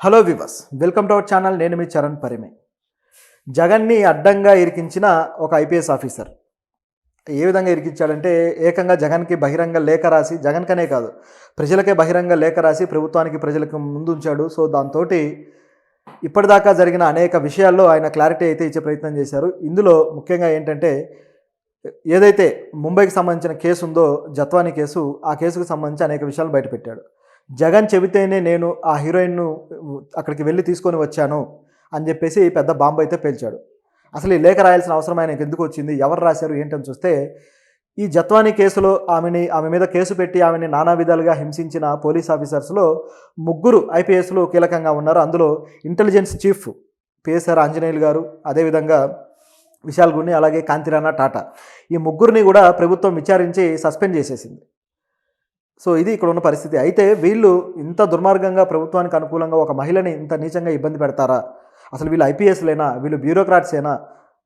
Hello viewers, welcome to our channel. నేను మీ చరణ్ పరిమే. జగన్ని అడ్డంగా ఇరికించిన ఒక ఐపీఎస్ ఆఫీసర్ ఏ విధంగా ఇరికించాడంటే, ఏకంగా జగన్కి బహిరంగ లేఖ రాసి, జగన్కనే కాదు ప్రజలకే బహిరంగ లేఖ రాసి ప్రభుత్వానికి ప్రజలకు ముందు ఉంచాడు. సో దాంతో ఇప్పటిదాకా జరిగిన అనేక విషయాల్లో ఆయన క్లారిటీ అయితే ఇచ్చే ప్రయత్నం చేశారు. ఇందులో ముఖ్యంగా ఏంటంటే, ఏదైతే ముంబైకి సంబంధించిన కేసు ఉందో, జత్వానీ కేసు, ఆ కేసుకు సంబంధించి అనేక విషయాలు బయటపెట్టాడు. జగన్ చెబితేనే నేను ఆ హీరోయిన్ను అక్కడికి వెళ్ళి తీసుకొని వచ్చాను అని చెప్పేసి పెద్ద బాంబు అయితే పేల్చాడు. అసలు ఈ లేఖ రాయాల్సిన అవసరం ఆయనకు ఎందుకు వచ్చింది, ఎవరు రాశారు ఏంటని చూస్తే, ఈ జత్వానీ కేసులో ఆమె మీద కేసు పెట్టి ఆమెని నానా విధాలుగా హింసించిన పోలీస్ ఆఫీసర్స్లో ముగ్గురు ఐపీఎస్లు కీలకంగా ఉన్నారు. అందులో ఇంటెలిజెన్స్ చీఫ్ పిఎస్ఆర్ ఆంజనేయులు గారు, అదేవిధంగా విశాల్ గున్ని, అలాగే కాంతిరాణా టాటా, ఈ ముగ్గురిని కూడా ప్రభుత్వం విచారించి సస్పెండ్ చేసేసింది. సో ఇది ఇక్కడ ఉన్న పరిస్థితి. అయితే వీళ్ళు ఇంత దుర్మార్గంగా ప్రభుత్వానికి అనుకూలంగా ఒక మహిళని ఇంత నీచంగా ఇబ్బంది పెడతారా, అసలు వీళ్ళు ఐపీఎస్లేనా, వీళ్ళు బ్యూరోక్రాట్సేనా,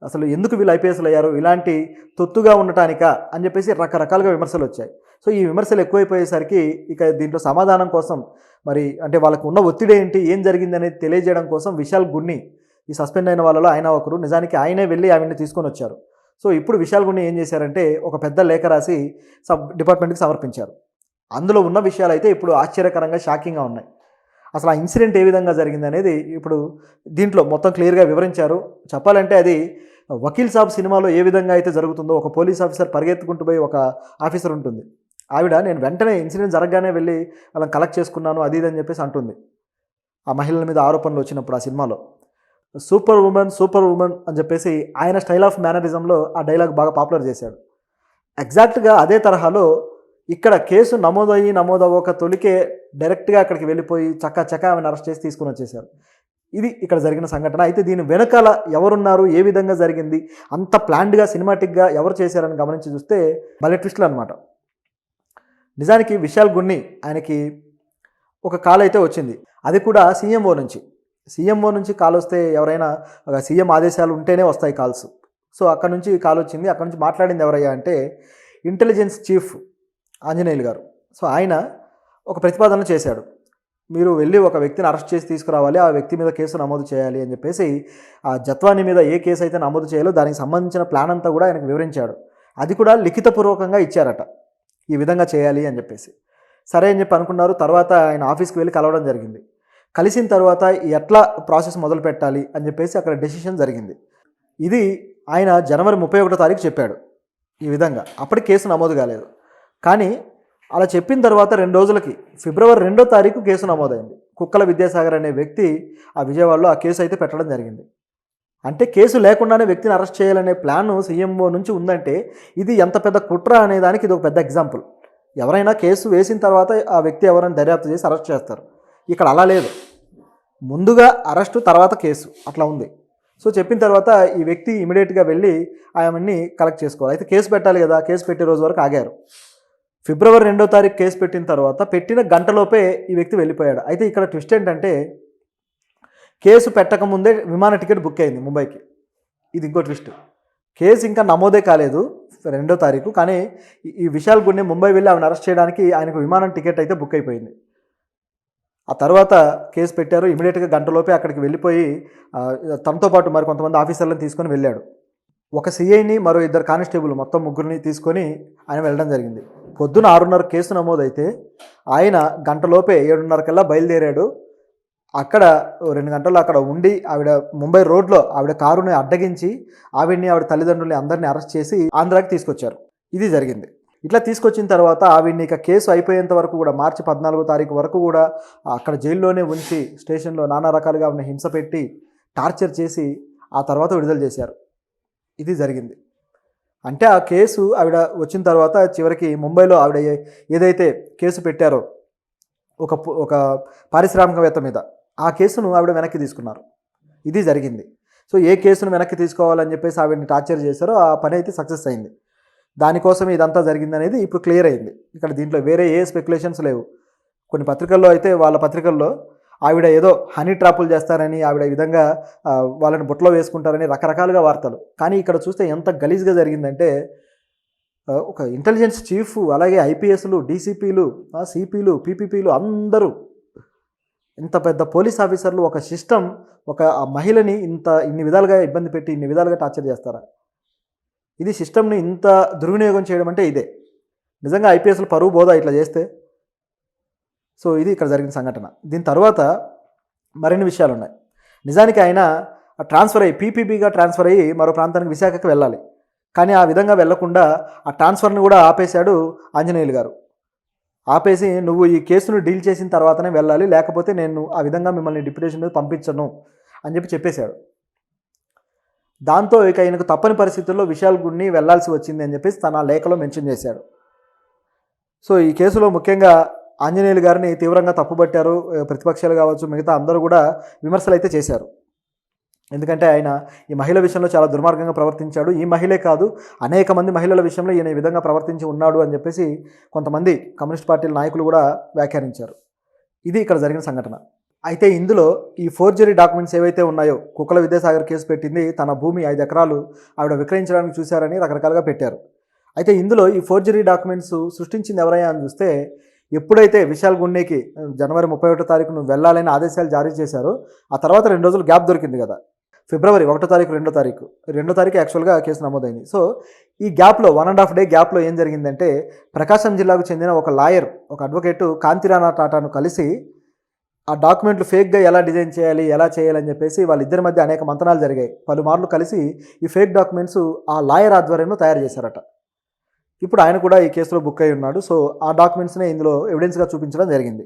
అసలు ఎందుకు వీళ్ళు ఐపీఎస్లు అయ్యారు, ఇలాంటి తొత్తుగా ఉండటానికా అని చెప్పేసి రకరకాలుగా విమర్శలు వచ్చాయి. సో ఈ విమర్శలు ఎక్కువైపోయేసరికి ఇక దీంట్లో సమాధానం కోసం, మరి అంటే వాళ్ళకు ఉన్న ఒత్తిడి ఏంటి, ఏం జరిగింది అనేది తెలియజేయడం కోసం విశాల్ గున్ని, ఈ సస్పెండ్ అయిన వాళ్ళలో ఆయన ఒకరు, నిజానికి ఆయనే వెళ్ళి ఆమెను తీసుకొని వచ్చారు. సో ఇప్పుడు విశాల్ గున్ని ఏం చేశారంటే, ఒక పెద్ద లేఖ రాసి డిపార్ట్మెంట్కి సమర్పించారు. అందులో ఉన్న విషయాలు అయితే ఇప్పుడు ఆశ్చర్యకరంగా, షాకింగ్గా ఉన్నాయి. అసలు ఆ ఇన్సిడెంట్ ఏ విధంగా జరిగింది అనేది ఇప్పుడు దీంట్లో మొత్తం క్లియర్గా వివరించారు. చెప్పాలంటే అది వకీల్ సాబ్ సినిమాలో ఏ విధంగా అయితే జరుగుతుందో, ఒక పోలీస్ ఆఫీసర్ పరిగెత్తుకుంటూ పోయి ఒక ఆఫీసర్ ఉంటుంది, ఆవిడ నేను వెంటనే ఇన్సిడెంట్ జరగగానే వెళ్ళి వాళ్ళని కలెక్ట్ చేసుకున్నాను అది ఇది అని చెప్పేసి అంటుంది. ఆ మహిళల మీద ఆరోపణలు వచ్చినప్పుడు ఆ సినిమాలో సూపర్ ఉమెన్ అని చెప్పేసి ఆయన స్టైల్ ఆఫ్ మేనరిజంలో ఆ డైలాగ్ బాగా పాపులర్ చేశాడు. ఎగ్జాక్ట్గా అదే తరహాలో ఇక్కడ కేసు నమోదవ్వక తొలికే డైరెక్ట్గా అక్కడికి వెళ్ళిపోయి చక్క ఆమెను అరెస్ట్ చేసి తీసుకుని వచ్చేశారు. ఇది ఇక్కడ జరిగిన సంఘటన. అయితే దీని వెనకాల ఎవరున్నారు, ఏ విధంగా జరిగింది, అంత ప్లాన్డ్గా సినిమాటిక్గా ఎవరు చేశారని గమనించి చూస్తే భలే ట్విస్టులు అనమాట. నిజానికి విశాల్ గున్ని ఆయనకి ఒక కాల్ అయితే వచ్చింది, అది కూడా సీఎంఓ నుంచి కాల్ వస్తే ఎవరైనా సీఎం ఆదేశాలు ఉంటేనే వస్తాయి కాల్స్. సో అక్కడ నుంచి కాల్ వచ్చింది. అక్కడ నుంచి మాట్లాడింది ఎవరయ్యా అంటే ఇంటెలిజెన్స్ చీఫ్ ఆంజనేయులు గారు. సో ఆయన ఒక ప్రతిపాదన చేశాడు, మీరు వెళ్ళి ఒక వ్యక్తిని అరెస్ట్ చేసి తీసుకురావాలి, ఆ వ్యక్తి మీద కేసు నమోదు చేయాలి అని చెప్పేసి, ఆ జత్వానీ మీద ఏ కేసు అయితే నమోదు చేయాలో దానికి సంబంధించిన ప్లాన్ అంతా కూడా ఆయనకు వివరించాడు. అది కూడా లిఖితపూర్వకంగా ఇచ్చారట, ఈ విధంగా చేయాలి అని చెప్పేసి. సరే అని చెప్పి అనుకున్నారు. తర్వాత ఆయన ఆఫీస్కి వెళ్ళి కలవడం జరిగింది. కలిసిన తర్వాత ఎట్లా ప్రాసెస్ మొదలు పెట్టాలి అని చెప్పేసి అక్కడ డెసిషన్ జరిగింది. ఇది ఆయన జనవరి 31వ తారీఖు చెప్పాడు ఈ విధంగా. అప్పటికి కేసు నమోదు కాలేదు. కానీ అలా చెప్పిన తర్వాత 2 రోజులకి ఫిబ్రవరి 2వ తారీఖు కేసు నమోదైంది. కుక్కల విద్యాసాగర్ అనే వ్యక్తి ఆ విజయవాడలో ఆ కేసు అయితే పెట్టడం జరిగింది. అంటే కేసు లేకుండానే వ్యక్తిని అరెస్ట్ చేయాలనే ప్లాన్ సీఎంఓ నుంచి ఉందంటే ఇది ఎంత పెద్ద కుట్ర అనే దానికి ఇది ఒక పెద్ద ఎగ్జాంపుల్. ఎవరైనా కేసు వేసిన తర్వాత ఆ వ్యక్తి ఎవరైనా దర్యాప్తు చేసి అరెస్ట్ చేస్తారు. ఇక్కడ అలా లేదు, ముందుగా అరెస్టు తర్వాత కేసు, అట్లా ఉంది. సో చెప్పిన తర్వాత ఈ వ్యక్తి ఇమీడియట్గా వెళ్ళి ఆయన్ని కలెక్ట్ చేసుకోవాలి. అయితే కేసు పెట్టాలి కదా, కేసు పెట్టే రోజు వరకు ఆగారు. ఫిబ్రవరి 2వ తారీఖు కేసు పెట్టిన తర్వాత పెట్టిన గంటలోపే ఈ వ్యక్తి వెళ్ళిపోయాడు. అయితే ఇక్కడ ట్విస్ట్ ఏంటంటే, కేసు పెట్టకముందే విమాన టికెట్ బుక్ అయింది ముంబైకి. ఇది ఇంకో ట్విస్ట్. కేసు ఇంకా నమోదే కాలేదు 2వ తారీఖు, కానీ ఈ విశాల్ గున్ని ముంబై వెళ్ళి ఆమెను అరెస్ట్ చేయడానికి ఆయనకు విమానం టికెట్ అయితే బుక్ అయిపోయింది. ఆ తర్వాత కేసు పెట్టారు. ఇమీడియట్గా గంటలోపే అక్కడికి వెళ్ళిపోయి తనతో పాటు మరి కొంతమంది ఆఫీసర్లను తీసుకొని వెళ్ళాడు. ఒక సిఐని, మరో 2 కానిస్టేబుల్, మొత్తం ముగ్గురిని తీసుకొని ఆయన వెళ్ళడం జరిగింది. పొద్దున 6:30 కేసు నమోదైతే ఆయన గంటలోపే 7:30 కల్లా బయలుదేరాడు. అక్కడ 2 గంటలు అక్కడ ఉండి ఆవిడ ముంబై రోడ్లో ఆవిడ కారుని అడ్డగించి ఆవిడ తల్లిదండ్రుల్ని అందరినీ అరెస్ట్ చేసి ఆంధ్రాకి తీసుకొచ్చారు. ఇది జరిగింది. ఇట్లా తీసుకొచ్చిన తర్వాత ఆవిడ్ని ఇక కేసు అయిపోయేంత వరకు కూడా, మార్చి 14వ తారీఖు వరకు కూడా అక్కడ జైల్లోనే ఉంచి స్టేషన్లో నానా రకాలుగా ఆవిడని హింస పెట్టి టార్చర్ చేసి ఆ తర్వాత విడుదల చేశారు. ఇది జరిగింది. అంటే ఆ కేసు ఆవిడ వచ్చిన తర్వాత చివరికి ముంబైలో ఆవిడ ఏదైతే కేసు పెట్టారో ఒక పారిశ్రామికవేత్త మీద, ఆ కేసును ఆవిడ వెనక్కి తీసుకున్నారు. ఇది జరిగింది. సో ఏ కేసును వెనక్కి తీసుకోవాలని చెప్పేసి ఆవిడని టార్చర్ చేశారో ఆ పని అయితే సక్సెస్ అయింది. దానికోసం ఇదంతా జరిగింది అనేది ఇప్పుడు క్లియర్ అయింది. ఇక్కడ దీంట్లో వేరే ఏ స్పెక్యులేషన్స్ లేవు. కొన్ని పత్రికల్లో అయితే, వాళ్ళ పత్రికల్లో ఆవిడ ఏదో హనీ ట్రాపులు చేస్తారని, ఆవిడ ఈ విధంగా వాళ్ళని బుట్టలో వేసుకుంటారని రకరకాలుగా వార్తలు. కానీ ఇక్కడ చూస్తే ఎంత గలీజ్గా జరిగిందంటే, ఒక ఇంటెలిజెన్స్ చీఫ్, అలాగే ఐపీఎస్లు, డీసీపీలు, సిపిలు, పీపీపీలు అందరూ ఇంత పెద్ద పోలీస్ ఆఫీసర్లు ఒక సిస్టమ్ ఒక ఆ మహిళని ఇన్ని విధాలుగా ఇబ్బంది పెట్టి ఇన్ని విధాలుగా టార్చర్ చేస్తారా? ఇది సిస్టమ్ని ఇంత దుర్వినియోగం చేయడం అంటే ఇదే. నిజంగా ఐపీఎస్లు పరువు పోదా ఇట్లా చేస్తే? సో ఇది ఇక్కడ జరిగిన సంఘటన. దీని తర్వాత మరిన్ని విషయాలున్నాయి. నిజానికి ఆయన ట్రాన్స్ఫర్ అయ్యి పీపీబీగా ట్రాన్స్ఫర్ అయ్యి మరో ప్రాంతానికి విశాఖకి వెళ్ళాలి. కానీ ఆ విధంగా వెళ్లకుండా ఆ ట్రాన్స్ఫర్ని కూడా ఆపేశాడు ఆంజనేయులు గారు. ఆపేసి నువ్వు ఈ కేసును డీల్ చేసిన తర్వాతనే వెళ్ళాలి, లేకపోతే నేను ఆ విధంగా మిమ్మల్ని డిప్యూటేషన్ మీద పంపించను అని చెప్పేశాడు. దాంతో ఇక ఆయనకు తప్పని పరిస్థితుల్లో విశాల్గూడ్ని వెళ్లాల్సి వచ్చింది అని చెప్పేసి తన లేఖలో మెన్షన్ చేశాడు. సో ఈ కేసులో ముఖ్యంగా ఆంజనేయులు గారిని తీవ్రంగా తప్పుబట్టారు. ప్రతిపక్షాలు కావచ్చు, మిగతా అందరూ కూడా విమర్శలు అయితే చేశారు. ఎందుకంటే ఆయన ఈ మహిళ విషయంలో చాలా దుర్మార్గంగా ప్రవర్తించాడు. ఈ మహిళే కాదు, అనేక మంది మహిళల విషయంలో ఈయన ఈ విధంగా ప్రవర్తించి ఉన్నాడు అని చెప్పేసి కొంతమంది కమ్యూనిస్ట్ పార్టీల నాయకులు కూడా వ్యాఖ్యానించారు. ఇది ఇక్కడ జరిగిన సంఘటన. అయితే ఇందులో ఈ ఫోర్జరీ డాక్యుమెంట్స్ ఏవైతే ఉన్నాయో, కుక్కల విద్యాసాగర్ కేసు పెట్టింది తన భూమి 5 ఎకరాలు ఆవిడ విక్రయించడానికి చూశారని రకరకాలుగా పెట్టారు. అయితే ఇందులో ఈ ఫోర్జరీ డాక్యుమెంట్స్ సృష్టించింది ఎవరయ్యా అని చూస్తే, ఎప్పుడైతే విశాల్గూడ్కి జనవరి 31వ తారీఖును వెళ్ళాలని ఆదేశాలు జారీ చేశారో ఆ తర్వాత 2 రోజులు గ్యాప్ దొరికింది కదా. ఫిబ్రవరి 1వ తారీఖు 2వ తారీఖు యాక్చువల్గా కేసు నమోదైంది. సో ఈ గ్యాప్లో 1.5 డే గ్యాప్లో ఏం జరిగిందంటే, ప్రకాశం జిల్లాకు చెందిన ఒక లాయర్, ఒక అడ్వకేటు కాంతిరాణా టాటాను కలిసి ఆ డాక్యుమెంట్లు ఫేక్గా ఎలా డిజైన్ చేయాలి, ఎలా చేయాలని చెప్పేసి వాళ్ళిద్దరి మధ్య అనేక మంతనాలు జరిగాయి. పలుమార్లు కలిసి ఈ ఫేక్ డాక్యుమెంట్స్ ఆ లాయర్ ఆధ్వర్యంలో తయారు చేశారట. ఇప్పుడు ఆయన కూడా ఈ కేసులో బుక్ అయి ఉన్నాడు. సో ఆ డాక్యుమెంట్స్నే ఇందులో ఎవిడెన్స్గా చూపించడం జరిగింది.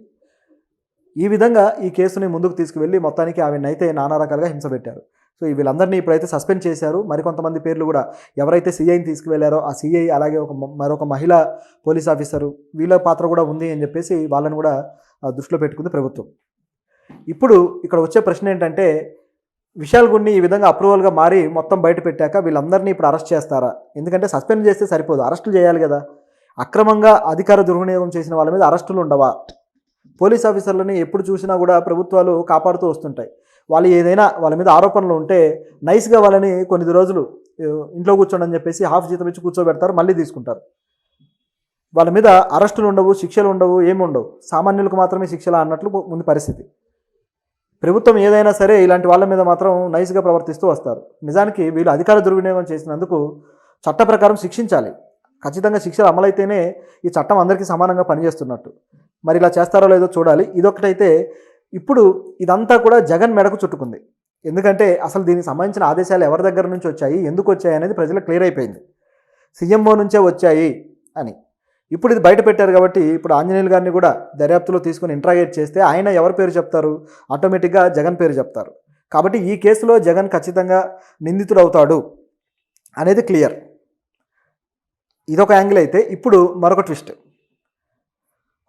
ఈ విధంగా ఈ కేసుని ముందుకు తీసుకువెళ్ళి మొత్తానికి ఆవిడనైతే నానా రకాలుగా హింస పెట్టారు. సో వీళ్ళందరినీ ఇప్పుడైతే సస్పెండ్ చేశారు. మరికొంతమంది పేర్లు కూడా ఎవరైతే సీఐని తీసుకువెళ్లారో ఆ సీఐ, అలాగే మరొక మహిళా పోలీస్ ఆఫీసరు, వీళ్ళ పాత్ర కూడా ఉంది అని చెప్పేసి వాళ్ళని కూడా దృష్టిలో పెట్టుకుంది ప్రభుత్వం. ఇప్పుడు ఇక్కడ వచ్చే ప్రశ్న ఏంటంటే, విశాల్గూడ్ని ఈ విధంగా అప్రూవల్గా మారి మొత్తం బయట పెట్టాక వీళ్ళందరినీ ఇప్పుడు అరెస్ట్ చేస్తారా? ఎందుకంటే సస్పెండ్ చేస్తే సరిపోదు, అరెస్టులు చేయాలి కదా. అక్రమంగా అధికార దుర్వినియోగం చేసిన వాళ్ళ మీద అరెస్టులు ఉండవా? పోలీస్ ఆఫీసర్లని ఎప్పుడు చూసినా కూడా ప్రభుత్వాలు కాపాడుతూ వస్తుంటాయి. వాళ్ళు ఏదైనా వాళ్ళ మీద ఆరోపణలు ఉంటే నైస్గా వాళ్ళని కొన్ని రోజులు ఇంట్లో కూర్చోండి అని చెప్పేసి హాఫ్ జీతం ఇచ్చి కూర్చోబెడతారు, మళ్ళీ తీసుకుంటారు. వాళ్ళ మీద అరెస్టులు ఉండవు, శిక్షలు ఉండవు, ఏమి ఉండవు. సామాన్యులకు మాత్రమే శిక్షలు అన్నట్లు ముందు పరిస్థితి. ప్రభుత్వం ఏదైనా సరే ఇలాంటి వాళ్ళ మీద మాత్రం నైస్గా ప్రవర్తిస్తూ వస్తారు. నిజానికి వీళ్ళు అధికార దుర్వినియోగం చేసినందుకు చట్ట ప్రకారం శిక్షించాలి. ఖచ్చితంగా శిక్షలు అమలైతేనే ఈ చట్టం అందరికీ సమానంగా పనిచేస్తున్నట్టు. మరి ఇలా చేస్తారో లేదో చూడాలి. ఇదొకటైతే ఇప్పుడు ఇదంతా కూడా జగన్ మెడకు చుట్టుకుంది. ఎందుకంటే అసలు దీనికి సంబంధించిన ఆదేశాలు ఎవరి దగ్గర నుంచి వచ్చాయి, ఎందుకు వచ్చాయి అనేది ప్రజలకు క్లియర్ అయిపోయింది. సీఎంఓ నుంచే వచ్చాయి అని. ఇప్పుడు ఇది బయట పెట్టారు కాబట్టి ఇప్పుడు ఆంజనేయులు గారిని కూడా దర్యాప్తులో తీసుకుని ఇంట్రాగేట్ చేస్తే ఆయన ఎవరి పేరు చెప్తారు? ఆటోమేటిక్గా జగన్ పేరు చెప్తారు. కాబట్టి ఈ కేసులో జగన్ ఖచ్చితంగా నిందితుడు అవుతాడు అనేది క్లియర్. ఇదొక యాంగిల్ అయితే, ఇప్పుడు మరొక ట్విస్ట్.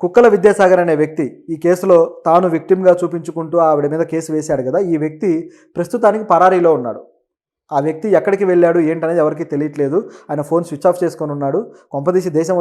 కుక్కల విద్యాసాగర్ అనే వ్యక్తి ఈ కేసులో తాను విక్టిమ్గా చూపించుకుంటూ ఆవిడ మీద కేసు వేశాడు కదా, ఈ వ్యక్తి ప్రస్తుతానికి పరారీలో ఉన్నాడు. ఆ వ్యక్తి ఎక్కడికి వెళ్ళాడు ఏంటనేది ఎవరికీ తెలియట్లేదు. ఆయన ఫోన్ స్విచ్ ఆఫ్ చేసుకొని ఉన్నాడు. కొంపదీసి దేశం